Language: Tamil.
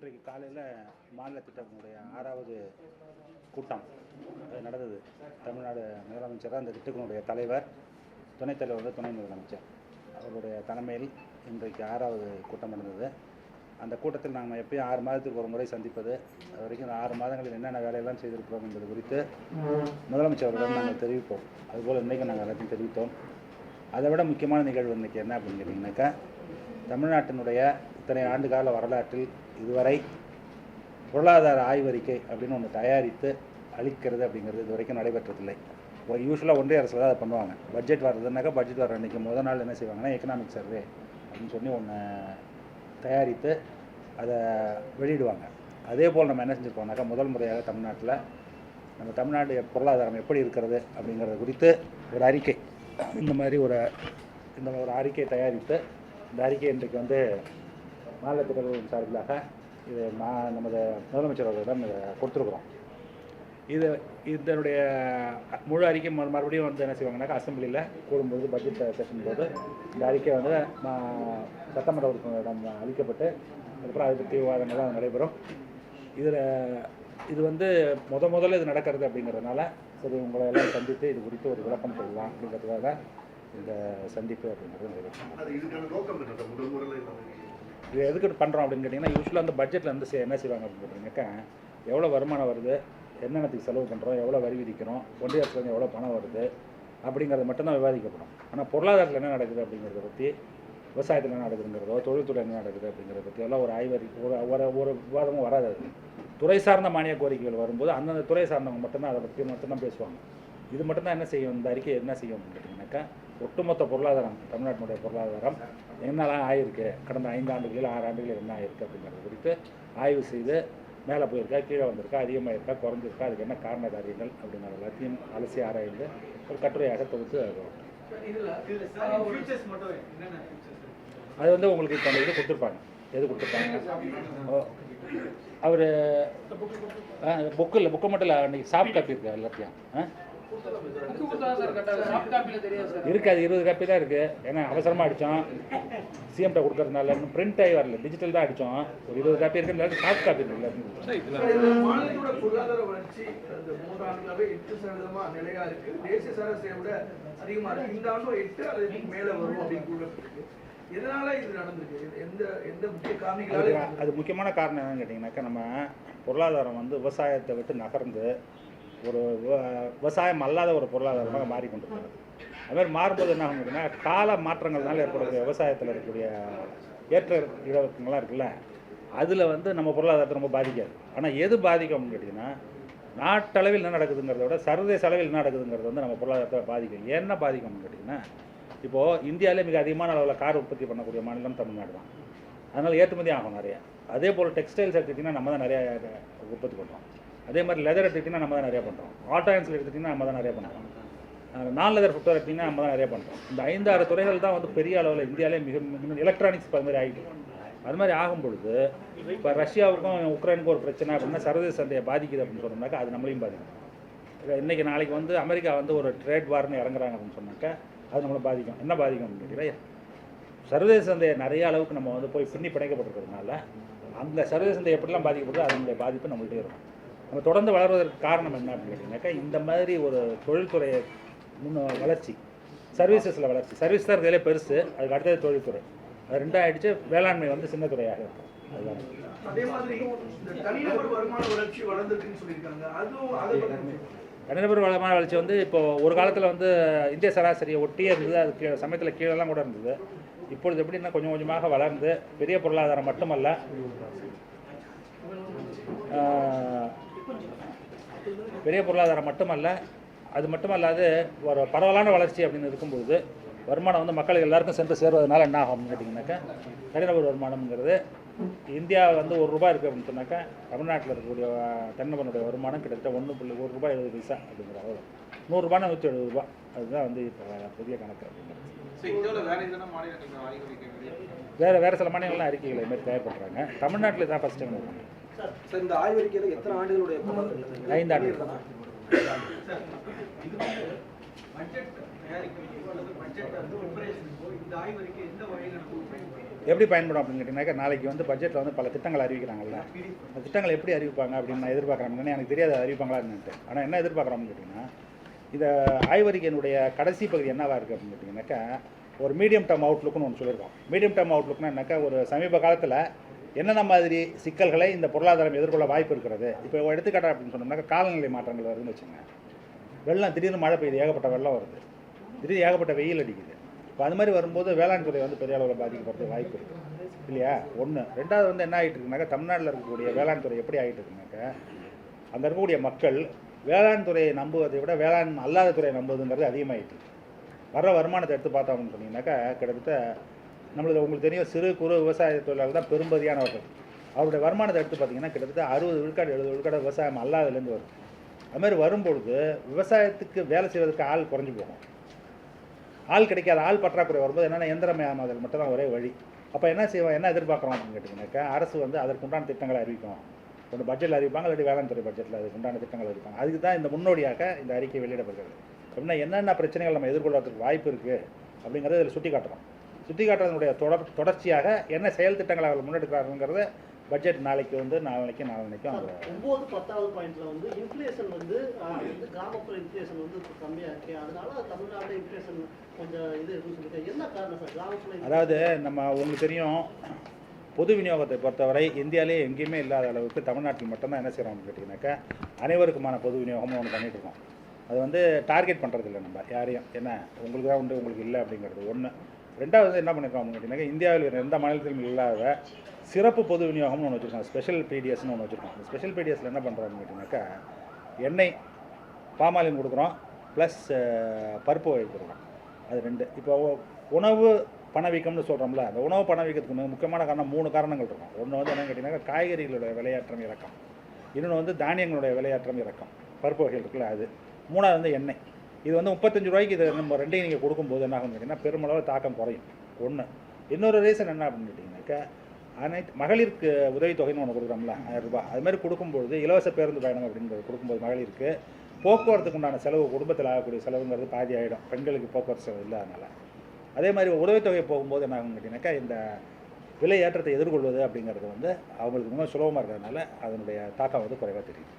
இன்றைக்கு காலையில் மாநில திட்டத்தினுடைய 6வது கூட்டம் நடந்தது. தமிழ்நாடு முதலமைச்சர், அந்த திட்டத்தினுடைய தலைவர், துணைத் தலைவர் வந்து துணை முதலமைச்சர் அவருடைய தலைமையில் இன்றைக்கு 6வது கூட்டம் நடந்தது. அந்த கூட்டத்தில் நாங்கள் எப்பயும் 6 மாதத்துக்கு ஒரு முறை சந்திப்பது. அது வரைக்கும் இந்த 6 மாதங்களில் என்னென்ன வேலையெல்லாம் செய்திருக்கிறோம் என்பது குறித்து முதலமைச்சரிடம் நாங்கள் தெரிவிப்போம். அதுபோல் இன்றைக்கு நாங்கள் எல்லாத்தையும் தெரிவித்தோம். அதை விட முக்கியமான நிகழ்வு இன்றைக்கி என்ன அப்படின்னு கேட்டிங்கனாக்கா, தமிழ்நாட்டினுடைய இத்தனை ஆண்டு கால வரலாற்றில் இதுவரை பொருளாதார ஆய்வறிக்கை அப்படின்னு ஒன்று தயாரித்து அளிக்கிறது அப்படிங்கிறது இது வரைக்கும் நடைபெற்றதில்லை. யூஸ்வலாக ஒன்றிய அரசில் தான் அதை பண்ணுவாங்க. பட்ஜெட் வர்றதுனாக்கா பட்ஜெட் வர அன்றைக்கி முதல் நாள் என்ன செய்வாங்கன்னா, எக்கனாமிக் சர்வே அப்படின்னு சொல்லி ஒன்று தயாரித்து அதை வெளியிடுவாங்க. அதே போல் நம்ம என்ன செஞ்சுருக்கோம்னாக்கா, முதல் முறையாக தமிழ்நாட்டில் நம்ம தமிழ்நாடு பொருளாதாரம் எப்படி இருக்கிறது அப்படிங்கிறது குறித்து ஒரு அறிக்கை, இந்த ஒரு அறிக்கையை தயாரித்து, இந்த அறிக்கை இன்றைக்கு வந்து மாநில திட்டங்களின் சார்பிலாக இது நமது முதலமைச்சர் அவர்களிடம் இதை கொடுத்துருக்குறோம். இதனுடைய முழு அறிக்கை மறுபடியும் வந்து என்ன செய்வாங்கன்னாக்கா, அசம்பிளியில் கூடும்போது பட்ஜெட் செஷன் போது இந்த அறிக்கை வந்து சட்டமன்ற உறுப்பினரிடம் அளிக்கப்பட்டு அதுக்கப்புறம் அதை பற்றி விவாதங்கள்லாம் நடைபெறும். இது வந்து முதல்ல இது நடக்கிறது அப்படிங்கிறதுனால சரி, உங்களை எல்லாம் சந்தித்து இது குறித்து ஒரு விளக்கம் சொல்லலாம் அப்படிங்கிறதுக்காக இந்த சந்திப்பு அப்படிங்கிறது நடைபெறும். இது எதுக்கு பண்ணுறோம் அப்படின்னு கேட்டிங்கன்னா, யூஸ்வலாக அந்த பட்ஜெட்டில் வந்து என்ன செய்வாங்க அப்படின்னு கேட்டிங்கனாக்கா, எவ்வளோ வருமானம் வருது, என்னென்னத்துக்கு செலவு பண்ணுறோம், எவ்வளோ வரி விதிக்கிறோம், ஒன்றிய அரசுலேருந்து எவ்வளோ பணம் வருது அப்படிங்கிறது மட்டும்தான் விவாதிக்கப்படும். ஆனால் பொருளாதாரத்தில் என்ன நடக்குது அப்படிங்கிறத பற்றி, விவசாயத்தில் என்ன நடக்குதுங்கிறதோ, தொழில்துறை என்ன நடக்குது அப்படிங்கிறத பற்றி எல்லாம் ஒரு விவாதமும் வராது. அது துறை சார்ந்த மானிய கோரிக்கைகள் வரும்போது அந்தந்த துறை சார்ந்தவங்க மட்டும்தான் அதை பற்றி மட்டும்தான் பேசுவாங்க. இது மட்டும்தான் என்ன செய்யும், இந்த அறிக்கை என்ன செய்யும் அப்படின்னு கேட்டிங்கனாக்கா, ஒட்டுமொத்த பொருளாதாரம், தமிழ்நாட்டினுடைய பொருளாதாரம் என்னெல்லாம் ஆகிருக்கு, கடந்த 5 ஆண்டுகளில் 6 ஆண்டுகளில் என்ன ஆகிருக்கு அப்படிங்கிறது குறித்து ஆய்வு செய்து மேலே போயிருக்கா, கீழே வந்திருக்கா, அதிகமாக இருக்கா, குறைஞ்சிருக்கா, அதுக்கு என்ன காரண காரியங்கள் அப்படிங்கிற எல்லாத்தையும் அலசி ஆராய்ந்து ஒரு கட்டுரையாக தொகுத்து அது வந்து உங்களுக்கு இப்போ அந்த இது கொடுத்துருப்பாங்க. எது கொடுத்துருப்பாங்க, அவர் புக்கு மட்டும் இல்லை, அன்றைக்கி சாஃப்ட் காப்பி இருக்கா எல்லாத்தையும் இருக்காது. 20 காப்பி தான் இருக்குது. ஏன்னா அவசரமாக அடித்தோம், சிஎம்கிட்ட கொடுக்கறதுனால இன்னும் பிரிண்ட் ஆகி வரல, டிஜிட்டல் தான் அடித்தோம். ஒரு 20 காப்பி இருக்கிறதுனால சாஃப்ட் காப்பி இருக்குல்ல. மாநிலத்தோட பொருளாதார வளர்ச்சி 3 ஆண்டுகளாகவே 8% நிலையாக இருக்குது. தேசிய சராசரியை விட அதிகமாக இருக்குது. இந்த ஆண்டும் 8 அதுக்கு மேலே வரும் அப்படின்னு கூறப்பட்டிருக்கு. எதனால இது நடந்திருக்கு? எந்த முக்கிய காரணிகளால? அது முக்கியமான காரணம் என்னன்னு கேட்டிங்கனாக்கா, நம்ம பொருளாதாரம் வந்து விவசாயத்தை விட்டு நகர்ந்து ஒரு விவசாயம் அல்லாத ஒரு பொருளாதாரமாக மாறிக்கொண்டிருக்கிறது. அதுமாதிரி மாறும்போது என்ன ஆகும் அப்படின்னா, கால மாற்றங்கள்னால ஏற்படக்கூடிய விவசாயத்தில் இருக்கக்கூடிய ஏற்ற இழப்புங்கள்லாம் இருக்குல்ல, அதில் வந்து நம்ம பொருளாதாரத்தை ரொம்ப பாதிக்காது. ஆனால் எது பாதிக்கும் அப்படின்னு கேட்டிங்கன்னா, நாட்டளவில் என்ன நடக்குதுங்கிறத விட சர்வதேச அளவில் என்ன நடக்குதுங்கிறது வந்து நம்ம பொருளாதாரத்தை பாதிக்கும். என்ன பாதிக்கும் அப்படின்னு கேட்டிங்கன்னா, இப்போது இந்தியாவிலே மிக அதிகமான அளவில் கார் உற்பத்தி பண்ணக்கூடிய மாநிலம் தமிழ்நாடு தான். அதனால் ஏற்றுமதி ஆகும் நிறையா. அதே போல் டெக்ஸ்டைல்ஸ் எடுத்துக்கிட்டிங்கன்னா நம்ம தான் நிறையா உற்பத்தி பண்ணுறோம். அதே மாதிரி லெதர் எடுத்துக்கிட்டிங்கன்னா நம்ம தான் நிறையா பண்ணுறோம். ஆட்டோன்ஸில் எடுத்துக்கிட்டிங்கன்னா நம்ம தான் நிறையா பண்ணுறோம். நான் லெதர் ஃபுட்வேர் எடுத்திங்கன்னா நம்ம தான் நிறையா பண்ணுறோம். இந்த 5-6 துறைகள் தான் வந்து பெரிய அளவில் இந்தியாவிலே மிக எலக்ட்ரானிக்ஸ் அது மாதிரி ஆகிடும். அது மாதிரி ஆகும் பொழுது இப்போ ரஷ்யாவுக்கும் உக்ரைனுக்கும் ஒரு பிரச்சனை அப்படின்னா சர்வதேச சந்தையை பாதிக்குது அப்படின்னு சொன்னோம்னாக்கா அது நம்மளையும் பாதிக்கும். இன்றைக்கி நாளைக்கு வந்து அமெரிக்கா வந்து ஒரு ட்ரேட் வார்னு இறங்குறாங்க அப்படின்னு சொன்னாக்கா அது நம்மளை பாதிக்கும். என்ன பாதிக்கும் அப்படின்னு கேட்டீங்கன்னா, சர்வதேச சந்தையை நிறைய அளவுக்கு நம்ம வந்து போய் பின்னி பிணைக்கப்பட்டிருக்கிறதுனால அந்த சர்வதேச சந்தை எப்படிலாம் பாதிக்கப்படுது அதனுடைய பாதிப்பு நம்மள்கிட்டே இருக்கும். நம்ம தொடர்ந்து வளர்வதற்கு காரணம் என்ன அப்படின்னு கேட்டிங்கனாக்கா, இந்த மாதிரி ஒரு தொழில்துறை வளர்ச்சி, சர்வீசஸில் வளர்ச்சி. சர்வீஸ் தான் இருக்கிறதுலே பெருசு, அதுக்கு அடுத்தது தொழில்துறை. அது 2 ஆகிடுச்சு. வேளாண்மை வந்து சின்ன துறையாக இருக்கும். அதுதான். அதே மாதிரி தனிநபர் வருமான வளர்ச்சி வளர்ந்துருக்குன்னு சொல்லியிருக்காங்க. தனிநபர் வருமான வளர்ச்சி வந்து இப்போது ஒரு காலத்தில் வந்து இந்திய சராசரியை ஒட்டியே இருந்தது. அது சமயத்தில் கீழெல்லாம் கூட இருந்தது. இப்பொழுது எப்படின்னா கொஞ்சம் கொஞ்சமாக வளர்ந்து பெரிய பொருளாதாரம் மட்டுமல்ல, அது மட்டுமல்லாது ஒரு பரவலான வளர்ச்சி அப்படின்னு இருக்கும்பொழுது வருமானம் வந்து மக்களுக்கு எல்லாருக்கும் சென்று சேருவதனால என்ன ஆகும் அப்படின்னு கேட்டிங்கனாக்கா, தனிநபர் வருமானம்ங்கிறது இந்தியா வந்து ₹1 இருக்குது அப்படின்னு சொன்னாக்கா, தமிழ்நாட்டில் இருக்கக்கூடிய தனிநபருடைய வருமானம் கிட்டத்தட்ட ₹1.70 அப்படிங்கிற அளவு. ₹100 ₹170. அதுதான் வந்து இப்போ புதிய கணக்கு அப்படிங்கிறது. வேறு சில மாநிலங்கள்லாம் அறிக்கைகளை இதுமாதிரி தயார் பண்ணுறாங்க. தமிழ்நாட்டில் தான் ஃபஸ்ட் டைம் வருவாங்க. இந்த ஆய்வறிக்கையில் எத்தனை ஆண்டுகளுடைய 5 ஆண்டுகள். எப்படி பயன்படும் அப்படின்னு கேட்டிங்கனாக்கா நாளைக்கு வந்து பட்ஜெட்டில் வந்து பல திட்டங்கள் அறிவிக்கிறாங்கல்ல, அந்த திட்டங்கள் எப்படி அறிவிப்பாங்க அப்படின்னு நான் எதிர்பார்க்குறேன். எனக்கு தெரியாது அறிவிப்பாங்களா என்னன்ட்டு. ஆனால் என்ன எதிர்பார்க்குறோம்னு கேட்டிங்கன்னா, இந்த ஆய்வறிக்கையினுடைய கடைசி பகுதி என்னவாக இருக்குது அப்படின்னு கேட்டிங்கனாக்கா, ஒரு மீடியம் டேர்ம் அவுட்லுக்னு ஒன்று சொல்லியிருக்கோம். மீடியம் டேர்ம் அவுட்லுக்னா என்னக்கா, ஒரு சமீப காலத்தில் என்னென்ன மாதிரி சிக்கல்களை இந்த பொருளாதாரம் எதிர்கொள்ள வாய்ப்பு இருக்கிறது. இப்போ எடுத்துக்காட்டா அப்படின்னு சொன்னோம்னாக்கா, காலநிலை மாற்றங்கள் வருதுன்னு வச்சுங்க. வெள்ளம் திடீர்னு மழை பெய்யுது, ஏகப்பட்ட வெள்ளம் வருது, திடீர்னு ஏகப்பட்ட வெயில் அடிக்குது. இப்போ அது மாதிரி வரும்போது வேளாண் துறை வந்து பெரிய அளவில் பாதிக்கப்படுறது வாய்ப்பு இருக்குது இல்லையா? ஒன்று. ரெண்டாவது வந்து என்ன ஆகிட்டு இருக்குனாக்கா, தமிழ்நாட்டில் இருக்கக்கூடிய வேளாண் துறை எப்படி ஆகிட்டு இருக்குனாக்கா, அங்கே இருக்கக்கூடிய மக்கள் வேளாண் துறையை நம்புவதை விட வேளாண் அல்லாத துறையை நம்புவதுங்கிறது அதிகமாகிட்டு. வர்ற வருமானத்தை எடுத்து பார்த்தோம்னு சொன்னீங்கன்னாக்கா, கிட்டத்தட்ட நம்மளுக்கு உங்களுக்கு தெரியும், சிறு குறு விவசாய தொழிலாளர்கள் தான் பெரும்பதியானவர்கள். அவருடைய வருமானத்தை எடுத்து பார்த்தீங்கன்னா கிட்டத்தட்ட 60 விழுக்காடு 70 விழுக்காடு விவசாயம் அல்லாததுலேருந்து வரும். அதுமாதிரி வரும்பொழுது விவசாயத்துக்கு வேலை செய்வதற்கு ஆள் குறைஞ்சி போகும். ஆள் கிடைக்காத, ஆள் பற்றாக்குறை வரும்போது என்னென்னா இயந்திரமயமாதல் மட்டும் தான் ஒரே வழி. அப்போ என்ன செய்வோம், என்ன எதிர்பார்க்குறோம் அப்படின்னு கேட்டிங்கனாக்கா, அரசு வந்து அதற்குண்டான திட்டங்களை அறிவிக்கும். ஒன்று பட்ஜெட்டில் அறிவிப்பாங்க, இல்லாட்டி வேளாண் துறை பட்ஜெட்டில் அதுக்குண்டான திட்டங்கள் அறிவிப்பாங்க. அதுக்கு தான் இந்த முன்னோடியாக இந்த அறிக்கை வெளியிடப்படுகிறது. அப்படின்னா என்னென்ன பிரச்சனைகள் நம்ம எதிர்கொள்வதற்கு வாய்ப்பு இருக்குது அப்படிங்கிறத இதில் சுட்டி காட்டுறோம். சுட்டி காட்டுறதுனுடைய தொடர்ச்சியாக என்ன செயல் திட்டங்களை அவர்கள் முன்னெடுக்கிறாருங்கிறத பட்ஜெட் நாளைக்கு வந்து நாளைக்கும் அந்த 9, 10வது பாயிண்ட்ல வந்து இன்ஃப்ளேஷன் வந்து கிராமப்புற இன்ஃப்ளேஷன் வந்து கம்மியாக இருக்கு, அதனால தமிழ்நாடு இன்ஃப்ளேஷன் கொஞ்சம் இது இருக்குன்னு சொல்லியிருக்காங்க. என்ன காரணம் சார் கிராமப்புற? அதாவது நம்ம உங்களுக்கு தெரியும், பொது விநியோகத்தை பொறுத்தவரை இந்தியாவிலே எங்கேயுமே இல்லாத அளவுக்கு தமிழ்நாட்டில் மட்டும்தான் என்ன செய்கிறோம் அப்படின்னு கேட்டிங்கனாக்கா, அனைவருக்குமான பொது விநியோகமும் ஒன்று பண்ணிகிட்டு இருக்கோம். அது வந்து டார்கெட் பண்ணுறது இல்லை நம்ம யாரையும், என்ன உங்களுக்கு தான் உண்டு உங்களுக்கு இல்லை அப்படிங்கிறது ஒன்று. ரெண்டாவது வந்து என்ன பண்ணியிருக்கோம் அப்படின்னு கேட்டிங்கனாக்கா, இந்தியாவில் வேறு எந்த மாநிலத்திலும் இல்லாத சிறப்பு பொது விநியோகம்னு ஒன்று வச்சுருக்கோம். ஸ்பெஷல் பிடிஎஸ்னு ஒன்று வச்சுருக்கோம். அந்த ஸ்பெஷல் பிடிஎஸில் என்ன பண்ணுறோம் அப்படின்னு கேட்டிங்கனாக்கா, எண்ணெய் பாமாலின் கொடுக்குறோம், ப்ளஸ் பருப்பு வகை கொடுக்குறோம். அது 2. இப்போ உணவு பணவீக்கம்னு சொல்கிறோம்ல, அந்த உணவு பணவீக்கத்துக்கு மிக முக்கியமான காரணம் 3 காரணங்கள் இருக்கும். ஒன்று வந்து என்னென்னு கேட்டிங்கனாக்கா, காய்கறிகளுடைய விலையேற்றம் இறக்கம். இன்னொன்று வந்து தானியங்களுடைய விலையேற்றம் இறக்கம், பருப்பு வகைகள் இருக்குல்ல அது. 3வது வந்து எண்ணெய். இது வந்து 35 ரூபாய்க்கு இது நம்ம ரெண்டையும் நீங்கள் கொடுக்கும்போது என்ன ஆகும் கேட்டிங்கன்னா, பெருமளவு தாக்கம் குறையும். ஒன்று. இன்னொரு ரீசன் என்ன அப்படின்னு கேட்டிங்கனாக்கா, அனைத்து மகளிருக்கு உதவித்தொகைன்னு ஒன்று கொடுக்குறோம்ல, 1000 ரூபாய். அதுமாதிரி கொடுக்கும்போது இலவச பேருந்து பயணம் அப்படின்றது கொடுக்கும்போது மகளிருக்கு போக்குவரத்துக்கு உண்டான செலவு, குடும்பத்தில் ஆகக்கூடிய செலவுங்கிறது பாதி ஆகிடும், பெண்களுக்கு போக்குவரத்து செலவு இல்லாதனால. அதே மாதிரி உதவித்தொகை போகும்போது என்ன ஆகும் கேட்டிங்கனாக்கா, இந்த விலை ஏற்றத்தை எதிர்கொள்வது அப்படிங்கிறது வந்து அவங்களுக்கு ரொம்ப சுலபமாக இருக்கிறதுனால அதனுடைய தாக்கம் வந்து குறைவாக தெரியும்.